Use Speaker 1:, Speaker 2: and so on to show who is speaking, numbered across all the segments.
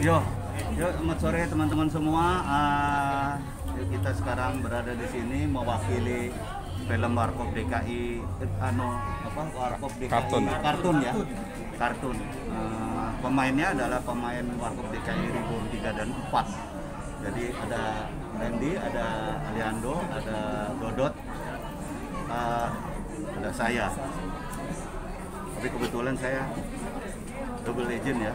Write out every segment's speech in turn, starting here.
Speaker 1: Yo, selamat sore teman-teman semua. Kita sekarang berada di sini mewakili film Warkop DKI, Warkop DKI kartun ya, kartun. Pemainnya adalah pemain Warkop DKI Reborn 3 dan 4. Jadi ada Randy, ada Aliando, ada Dodot, ada saya. Tapi kebetulan saya double legend ya.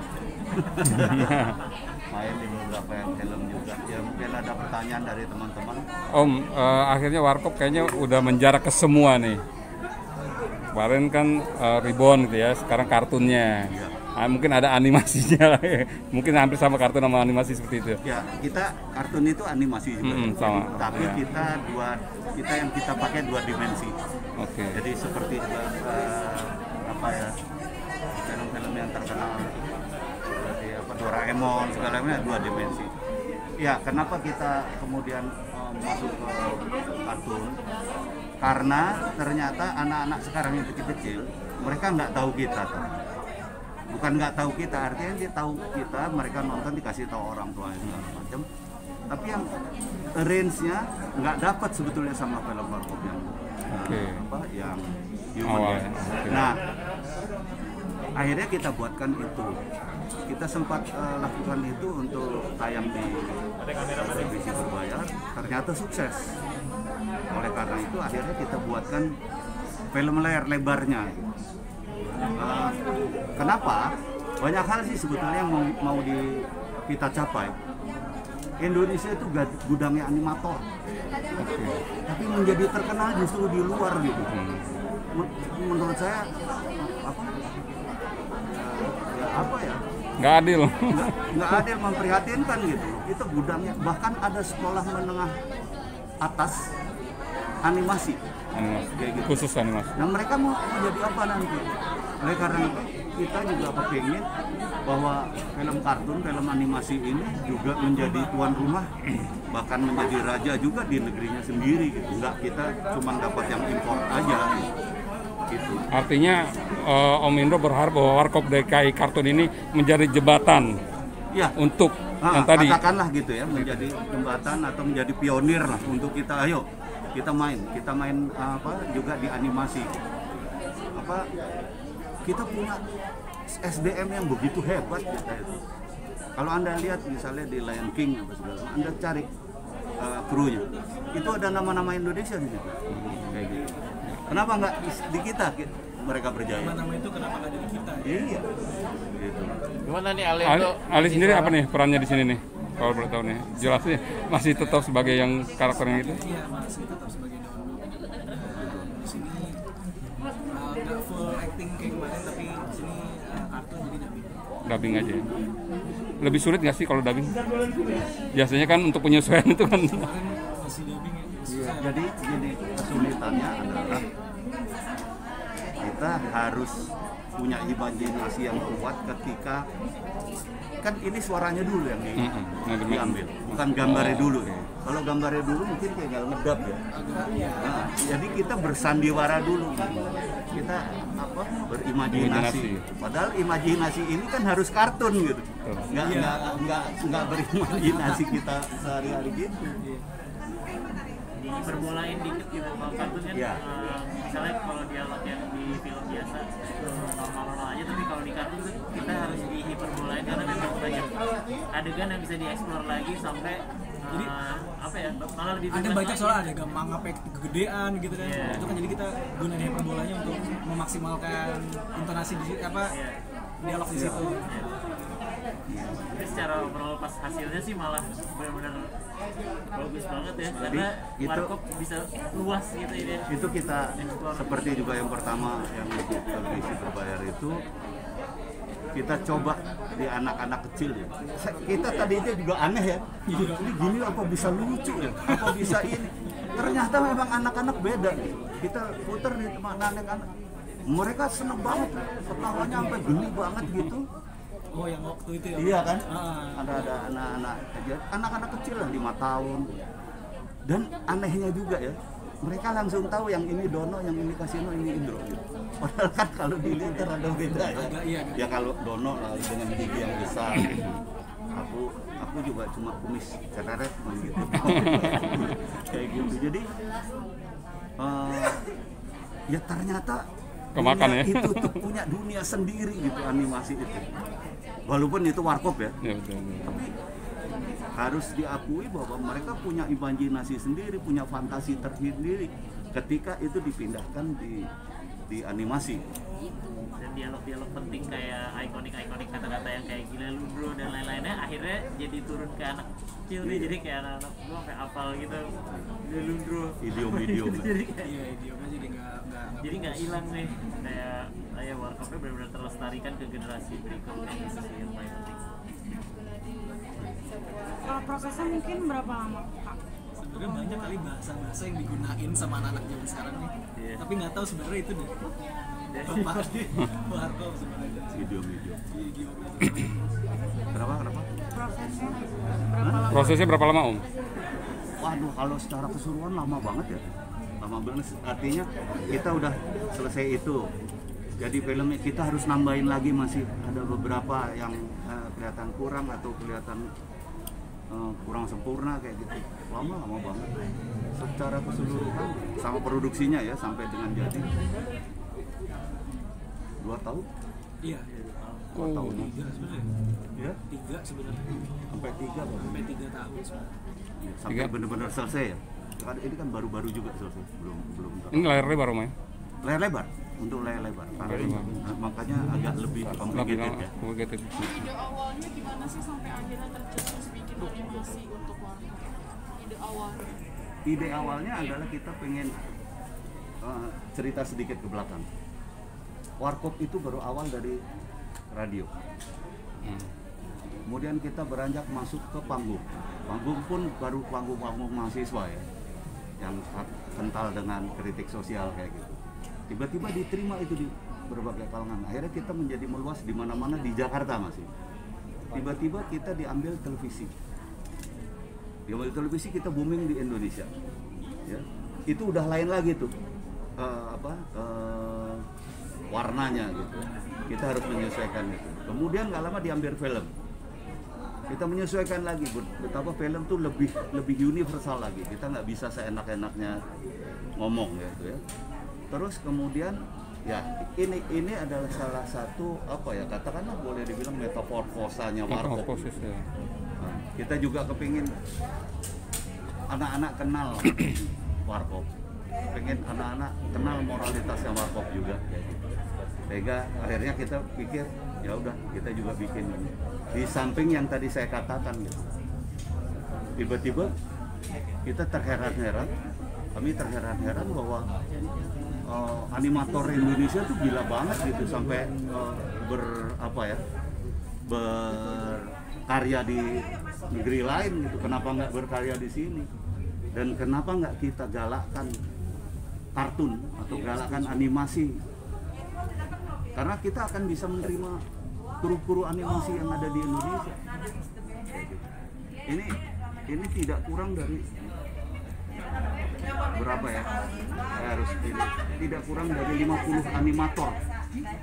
Speaker 1: Main di beberapa film juga. Ya mungkin ada pertanyaan dari teman-teman.
Speaker 2: Om, akhirnya Warkop kayaknya udah menjarak ke semua nih. Kemarin kan Reborn gitu ya, sekarang kartunnya.
Speaker 1: Iya.
Speaker 2: Mungkin ada animasinya lah. Mungkin hampir sama kartun sama animasi seperti itu.
Speaker 1: Ya, kita kartun itu animasi juga.
Speaker 2: Sama.
Speaker 1: Tapi
Speaker 2: Ya.
Speaker 1: kita yang kita pakai 2 dimensi.
Speaker 2: Oke.
Speaker 1: Jadi seperti film-film yang terkenal seperti Doraemon segala macam 2 dimensi. Ya, kenapa kita kemudian masuk ke kartun? Karena ternyata anak-anak sekarang yang kecil-kecil mereka nggak tahu kita tuh. Bukan nggak tahu kita, artinya dia tahu kita, mereka nonton dikasih tahu orang tua segala macam. Tapi yang range-nya nggak dapat sebetulnya sama film Warkop yang yang human ya.
Speaker 2: Okay.
Speaker 1: Nah, akhirnya kita buatkan itu. Kita sempat lakukan itu untuk tayang di televisi berbayar, ternyata sukses. Oleh karena itu akhirnya kita buatkan film layar lebarnya. Kenapa? Banyak hal sih sebetulnya yang mau kita capai. Indonesia itu gudangnya animator, tapi menjadi terkenal justru di luar gitu. Menurut saya
Speaker 2: Nggak adil.
Speaker 1: nggak adil, memprihatinkan gitu. Itu gudangnya, bahkan ada sekolah menengah atas animasi. Kayak gitu.
Speaker 2: Khusus animasi.
Speaker 1: Nah mereka mau jadi apa nanti? Oleh karena itu kita juga kepingin bahwa film kartun, film animasi ini juga menjadi tuan rumah, bahkan menjadi raja juga di negerinya sendiri gitu. Nggak kita cuma dapat yang impor aja gitu.
Speaker 2: Artinya Om Indro berharap bahwa Warkop DKI kartun ini menjadi jembatan
Speaker 1: Ya,
Speaker 2: untuk yang tadi.
Speaker 1: katakanlah gitu ya, menjadi jembatan atau menjadi pionir lah untuk kita. Ayo kita main juga di animasi. Kita punya SDM yang begitu hebat kita itu. Kalau Anda lihat misalnya di Lion King apa segala, Anda cari krunya, itu ada nama-nama Indonesia di situ. Kayak gitu. Kenapa nggak di kita mereka berjaya?
Speaker 3: Nama itu kenapa nggak di kita?
Speaker 1: Iya. Gitu.
Speaker 4: Gimana nih
Speaker 2: Ali sendiri apa nih perannya di sini nih? Kalau boleh tahu nih, jelasnya masih tetap sebagai yang karakternya itu?
Speaker 3: Iya, masih tetap sebagai Dono. Di sini nggak full acting kayak kemarin, tapi di sini kartun jadi
Speaker 2: Dubbing aja. Lebih sulit nggak sih kalau dubbing? Biasanya kan untuk penyesuaian itu kan.
Speaker 3: kemarin masih dubbing ya.
Speaker 1: Iya, jadi kesulitannya adalah kita harus punya imajinasi yang kuat ketika kan ini suaranya dulu yang diambil, bukan gambarnya dulu. Kalau gambarnya dulu mungkin tinggal ngedab ya. Nah, jadi kita bersandiwara dulu, kita berimajinasi. Padahal imajinasi ini kan harus kartun gitu, nggak berimajinasi kita sehari-hari gitu.
Speaker 5: Berbolain dikit gitu, kalau kartun kan
Speaker 1: Ya.
Speaker 5: Misalnya kalau dialog yang di film biasa normal-normal aja, tapi kalau di kartun tuh kita harus dihiperbolain karena memang banyak adegan yang bisa dieksplor lagi sampai
Speaker 3: Jadi,
Speaker 5: malah lebih
Speaker 3: ada banyak soal ada gampang apa kegedean gitu kan.
Speaker 5: Yeah.
Speaker 3: Itu kan jadi kita gunain hiperbolanya untuk memaksimalkan intonasi dialog di situ.
Speaker 5: Tapi secara overall pas hasilnya sih malah benar-benar bagus banget ya, karena Warkop bisa luas gitu ini.
Speaker 1: Itu kita seperti juga yang pertama yang di televisi berbayar itu kita coba di anak-anak kecil ya. Kita tadinya juga aneh ya. Ini gini apa bisa lucu ya? Apa bisa ini? Ternyata memang anak-anak beda. Kita putar di teman anak-anak. Mereka seneng banget, ketawanya sampai gini banget gitu.
Speaker 3: Oh, yang waktu itu ya.
Speaker 1: Iya kan?
Speaker 3: Ah.
Speaker 1: Ada anak-anak kecil lah 5 tahun. Dan anehnya juga ya, mereka langsung tahu yang ini Dono, yang ini Kasino, ini Indro. Padahal kan kalau di Linter ada beda ya.
Speaker 3: Agak, iya.
Speaker 1: Ya kalau Dono dengan gigi yang besar, aku juga cuma kumis cereret gitu. Kayak gitu. Jadi ya ternyata
Speaker 2: Kemakan ya.
Speaker 1: itu tuh punya dunia sendiri gitu animasi itu. Walaupun itu warkop ya.
Speaker 2: Ya, betul.
Speaker 1: Tapi harus diakui bahwa mereka punya imajinasi sendiri, punya fantasi tersendiri ketika itu dipindahkan di animasi.
Speaker 5: Dan dialog-dialog penting kayak ikonik-ikonik kata-kata yang kayak gila lu bro dan lain-lainnya akhirnya jadi turun ke anak kecil nih, jadi kayak anak-anak gua sampai hafal gitu gila lu bro
Speaker 1: Idiom-idiom.
Speaker 5: jadi kayak
Speaker 3: Iya, idiomnya jadi nggak
Speaker 5: hilang nih, kayak warkopnya benar-benar terlestarikan ke generasi berikutnya, itu sih yang paling penting.
Speaker 4: Kalau prosesnya mungkin berapa lama, Kak?
Speaker 3: sebenarnya banyak kali bahasa-bahasa yang digunain sama anak-anak zaman sekarang nih.
Speaker 5: Iya.
Speaker 3: Tapi nggak tahu sebenarnya itu deh. Bapak di warkop sebenarnya.
Speaker 1: Idiom-idiom.
Speaker 3: Idiomnya.
Speaker 1: Kenapa?
Speaker 4: Prosesnya berapa lama?
Speaker 2: Prosesnya berapa lama Om?
Speaker 1: Waduh, kalau secara keseluruhan lama banget ya. Lama banget. Artinya kita udah selesai itu. Jadi filmnya kita harus nambahin lagi, masih ada beberapa yang kelihatan kurang atau kelihatan kurang sempurna kayak gitu. Lama banget. Secara keseluruhan sama produksinya ya sampai dengan jadi 2 tahun.
Speaker 3: Iya.
Speaker 1: 2 tahun.
Speaker 3: 3 sebenarnya.
Speaker 1: Ya,
Speaker 3: 3 sebenarnya.
Speaker 1: sampai 3 baru.
Speaker 3: Sampai 3 tahun sebenarnya.
Speaker 1: Sampai
Speaker 2: Tiga.
Speaker 1: benar-benar selesai ya. Ini kan baru-baru juga selesai. Belum.
Speaker 2: Ini layar lebar Om ya?
Speaker 1: Layar lebar, untuk layar lebar.
Speaker 2: Layar lebar.
Speaker 1: Makanya agak lebih
Speaker 2: Lebih
Speaker 1: complicated
Speaker 2: lama.
Speaker 1: ya.
Speaker 2: Complicated.
Speaker 6: Ide awalnya gimana sih sampai akhirnya tercetus bikin animasi untuk warkop? Ide awalnya?
Speaker 1: Ide awalnya adalah kita pengen cerita sedikit ke belakang. Warkop itu baru awal dari radio. Kemudian kita beranjak masuk ke panggung. Panggung pun baru panggung mahasiswa ya, yang kental dengan kritik sosial kayak gitu. Tiba-tiba diterima itu di berbagai kalangan. Akhirnya kita menjadi meluas di mana-mana di Jakarta masih. Tiba-tiba kita diambil televisi. Diambil televisi, kita booming di Indonesia. Ya. Itu udah lain lagi tuh. Warnanya gitu. Kita harus menyesuaikan itu. Kemudian nggak lama diambil film. Kita menyesuaikan lagi betapa film tuh lebih universal lagi. Kita nggak bisa seenak-enaknya ngomong gitu ya. Terus kemudian ya ini adalah salah satu katakanlah boleh dibilang metamorfosanya warkop.
Speaker 2: Proses ya.
Speaker 1: Nah, kita juga kepingin anak-anak kenal warkop, pengen anak-anak kenal moralitasnya warkop juga kayak gitu. Sehingga akhirnya kita pikir ya udah kita juga bikin ini. Di samping yang tadi saya katakan gitu. Tiba-tiba kita terheran-heran, kami terheran-heran bahwa animator Indonesia tuh gila banget gitu, sampai berkarya di negeri lain gitu. Kenapa nggak berkarya di sini? Dan kenapa nggak kita galakkan kartun atau galakkan animasi? Karena kita akan bisa menerima kru-kru animasi yang ada di Indonesia. Ini tidak kurang dari berapa ya? Saya harus tidak kurang dari 50 animator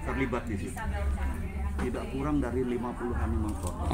Speaker 1: terlibat di sini. Tidak kurang dari 50 animator.